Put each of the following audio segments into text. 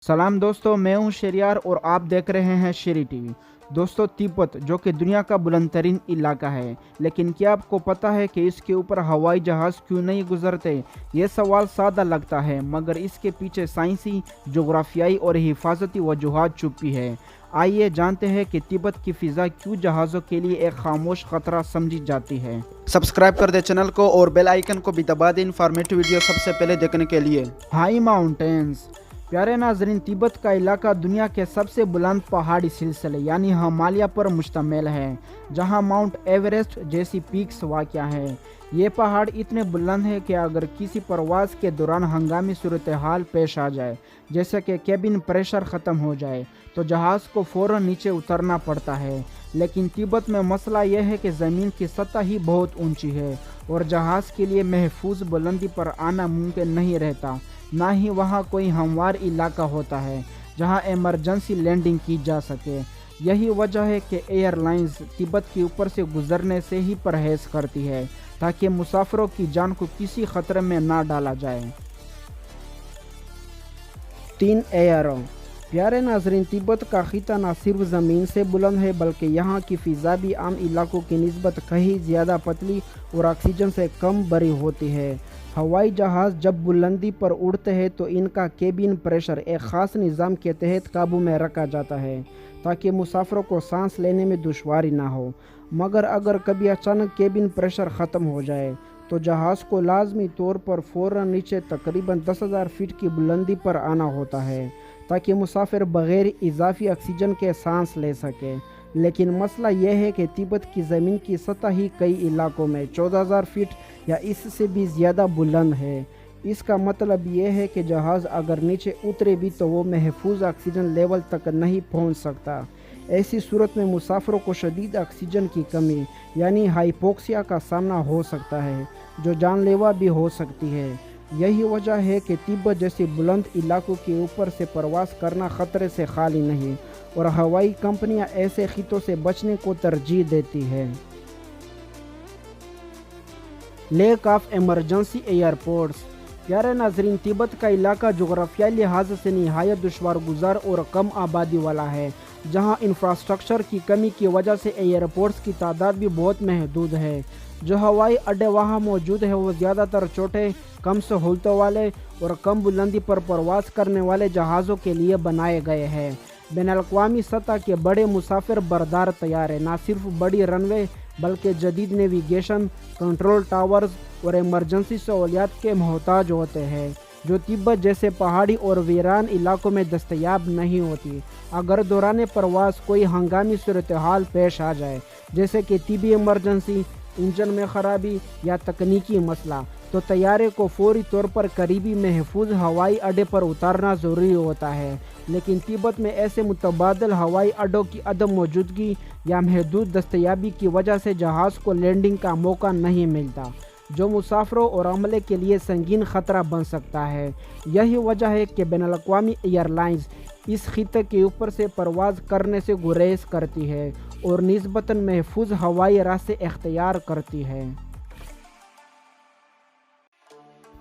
सलाम दोस्तों, मैं हूं शेरियार और आप देख रहे हैं शेरी टीवी। दोस्तों, तिब्बत जो कि दुनिया का बुलंद तरीन इलाका है, लेकिन क्या आपको पता है कि इसके ऊपर हवाई जहाज़ क्यों नहीं गुजरते? ये सवाल सादा लगता है, मगर इसके पीछे साइंसी, जोग्राफियाई और हिफाजती वजूहात छुपी है। आइए जानते हैं कि तिब्बत की फ़िज़ा क्यों जहाज़ों के लिए एक खामोश ख़तरा समझी जाती है। सब्सक्राइब कर दे चैनल को और बेल आइकन को भी दबा दे इन्फॉर्मेटिव वीडियो सबसे पहले देखने के लिए। High mountains. प्यारे नाजरीन, तिब्बत का इलाका दुनिया के सबसे बुलंद पहाड़ी सिलसिले यानी हिमालय पर मुश्तमिल है, जहां माउंट एवरेस्ट जैसी पीक्स वाक़या है। ये पहाड़ इतने बुलंद है कि अगर किसी परवाज़ के दौरान हंगामी सूरत हाल पेश आ जाए, जैसे कि केबिन प्रेशर ख़त्म हो जाए, तो जहाज़ को फ़ौरन नीचे उतरना पड़ता है। लेकिन तिब्बत में मसला यह है कि ज़मीन की सतह ही बहुत ऊंची है और जहाज़ के लिए महफूज बुलंदी पर आना मुमकिन नहीं रहता। ना ही वहाँ कोई हमवार इलाका होता है जहाँ इमरजेंसी लैंडिंग की जा सके। यही वजह है कि एयरलाइंस तिब्बत के ऊपर से गुजरने से ही परहेज करती है, ताकि मुसाफिरों की जान को किसी खतरे में ना डाला जाए। 3 एयरो। प्यारे नाजरीन, तिब्बत का खिता न सिर्फ ज़मीन से बुलंद है, बल्कि यहाँ की फ़िज़ा भी आम इलाकों की निस्बत कहीं ज़्यादा पतली और ऑक्सीजन से कम भरी होती है। हवाई जहाज़ जब बुलंदी पर उड़ते हैं तो इनका केबिन प्रेशर एक ख़ास निज़ाम के तहत काबू में रखा जाता है, ताकि मुसाफिरों को सांस लेने में दुश्वारी ना हो। मगर अगर कभी अचानक केबिन प्रेशर ख़त्म हो जाए तो जहाज़ को लाजमी तौर पर फ़ौरन नीचे तकरीबन 10,000 फीट की बुलंदी पर आना होता है, ताकि मुसाफिर बग़ैर इजाफी ऑक्सीजन के सांस ले सके। लेकिन मसला यह है कि तिब्बत की ज़मीन की सतह ही कई इलाकों में 14,000 फीट या इससे भी ज़्यादा बुलंद है। इसका मतलब यह है कि जहाज़ अगर नीचे उतरे भी तो वो महफूज ऑक्सीजन लेवल तक नहीं पहुंच सकता। ऐसी सूरत में मुसाफिरों को शदीद ऑक्सीजन की कमी यानी हाइपोक्सिया का सामना हो सकता है, जो जानलेवा भी हो सकती है। यही वजह है कि तिब्बत जैसे बुलंद इलाकों के ऊपर से प्रवास करना ख़तरे से खाली नहीं, और हवाई कंपनियां ऐसे खितों से बचने को तरजीह देती है। Lack of emergency airports. प्यारे नाजरीन, तिब्बत का इलाका जोग्राफियाई लिहाज से निहायत दुश्वार गुजार और कम आबादी वाला है, जहां इंफ्रास्ट्रक्चर की कमी की वजह से एयरपोर्ट्स की तादाद भी बहुत महदूद है। जो हवाई अड्डे वहां मौजूद है वो ज़्यादातर छोटे, कम सहूलतों वाले और कम बुलंदी पर प्रवास करने वाले जहाज़ों के लिए बनाए गए हैं। बैनुल-अक़वामी सतह के बड़े मुसाफिर बरदार तैयार है, न सिर्फ बड़ी रनवे बल्कि जदीद नेविगेशन, कंट्रोल टावर्स और इमरजेंसी सहूलियात के मोहताज होते हैं, जो तिब्बत जैसे पहाड़ी और वीरान इलाकों में दस्तयाब नहीं होती। अगर दौरान प्रवास कोई हंगामी सूरत हाल पेश आ जाए, जैसे कि तिबी इमरजेंसी, इंजन में ख़राबी या तकनीकी मसला, तो तैयारे को फौरी तौर पर करीबी महफूज हवाई अड्डे पर उतारना ज़रूरी होता है। लेकिन तिब्बत में ऐसे मुतबादल हवाई अड्डों की अदम मौजूदगी या महदूद दस्तयाबी की वजह से जहाज़ को लैंडिंग का मौका नहीं मिलता, जो मुसाफिरों और अमले के लिए संगीन ख़तरा बन सकता है। यही वजह है कि बैनुल-अक़वामी एयरलाइंस इस खिते के ऊपर से परवाज़ करने से गुरेज करती है और निस्बतन महफूज हवाई रास्ते इख्तियार करती है।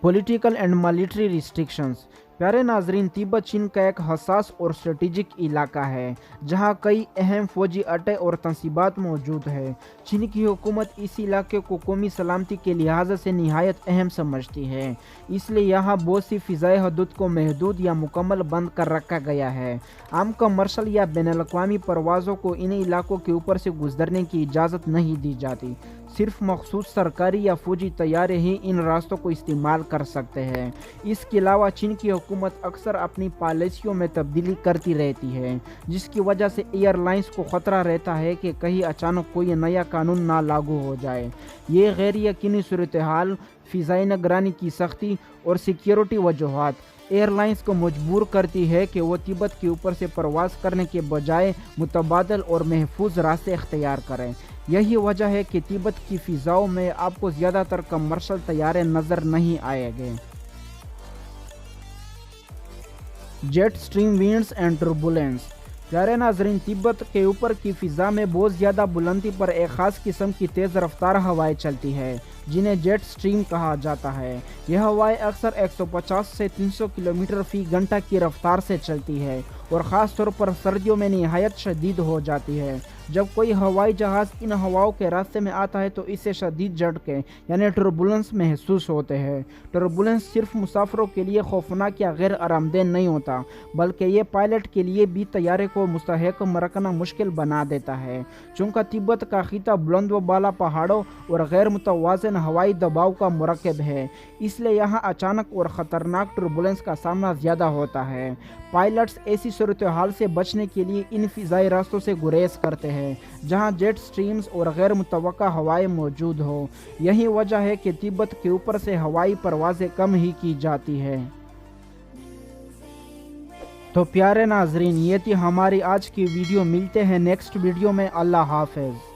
Political and military restrictions. प्यारे नाजरीन, तिब्बत चीन का एक हसास और स्ट्रेटेजिक इलाका है, जहां कई अहम फौजी अड्डे और तंसीबात मौजूद है। चीन की हुकूमत इस इलाके को कौमी सलामती के लिहाज से निहायत अहम समझती है, इसलिए यहाँ बहुत सी फ़िज़ाई हदूद को महदूद या मुकम्मल बंद कर रखा गया है। आम कमर्शल या बैनुल-अक़वामी परवाज़ों को इन इलाकों के ऊपर से गुजरने की इजाज़त नहीं दी जाती। सिर्फ मखसूस सरकारी या फौजी तैयारे ही इन रास्तों को इस्तेमाल कर सकते हैं। इसके अलावा चीन की हुकूमत अक्सर अपनी पॉलिसियों में तब्दीली करती रहती है, जिसकी वजह से एयरलाइंस को ख़तरा रहता है कि कहीं अचानक कोई नया कानून ना लागू हो जाए। ये गैर यकीनी सूरत हाल, फ़िज़ाई निगरानी की सख्ती और सिक्योरिटी वजूहात एयरलाइंस को मजबूर करती है कि वो तिब्बत के ऊपर से प्रवास करने के बजाय मुतबादल और महफूज रास्ते इख्तियार करें। यही वजह है कि तिब्बत की फ़िज़ाओं में आपको ज़्यादातर कमर्शल तैयारे नज़र नहीं आएंगे। Jet stream winds and turbulence. प्यारे नाजरीन, तिब्बत के ऊपर की फ़िज़ा में बहुत ज़्यादा बुलंदी पर एक ख़ास किस्म की तेज़ रफ्तार हवाएं चलती है जिन्हें जेट स्ट्रीम कहा जाता है। यह हवाएं अक्सर 150 से 300 किलोमीटर फ़ी घंटा की रफ्तार से चलती है और ख़ास तौर पर सर्दियों में निहायत शदीद हो जाती है। जब कोई हवाई जहाज़ इन हवाओं के रास्ते में आता है तो इसे शदीद झटके यानी टर्बुलेंस महसूस होते हैं। टर्बुलेंस सिर्फ मुसाफिरों के लिए खौफनाक या गैर आरामदेह नहीं होता, बल्कि ये पायलट के लिए भी तैयारे को मुस्तहकम रखना मुश्किल बना देता है। चूँकि तिब्बत का खिता बुलंद व बाला पहाड़ों और गैर मुतवाज़न हवाई दबाव का मुरक्कब है, इसलिए यहाँ अचानक और ख़तरनाक टर्बुलेंस का सामना ज़्यादा होता है। पायलट्स ऐसी सूरत हाल से बचने के लिए इन फ़िज़ाई रास्तों से गुरेज करते हैं जहां जेट स्ट्रीम्स और गैर मुतवक्का हवाएं मौजूद हो। यही वजह है कि तिब्बत के ऊपर से हवाई परवाज़ें कम ही की जाती है। तो प्यारे नाजरीन, ये थी हमारी आज की वीडियो। मिलते हैं नेक्स्ट वीडियो में। अल्लाह हाफ़िज़।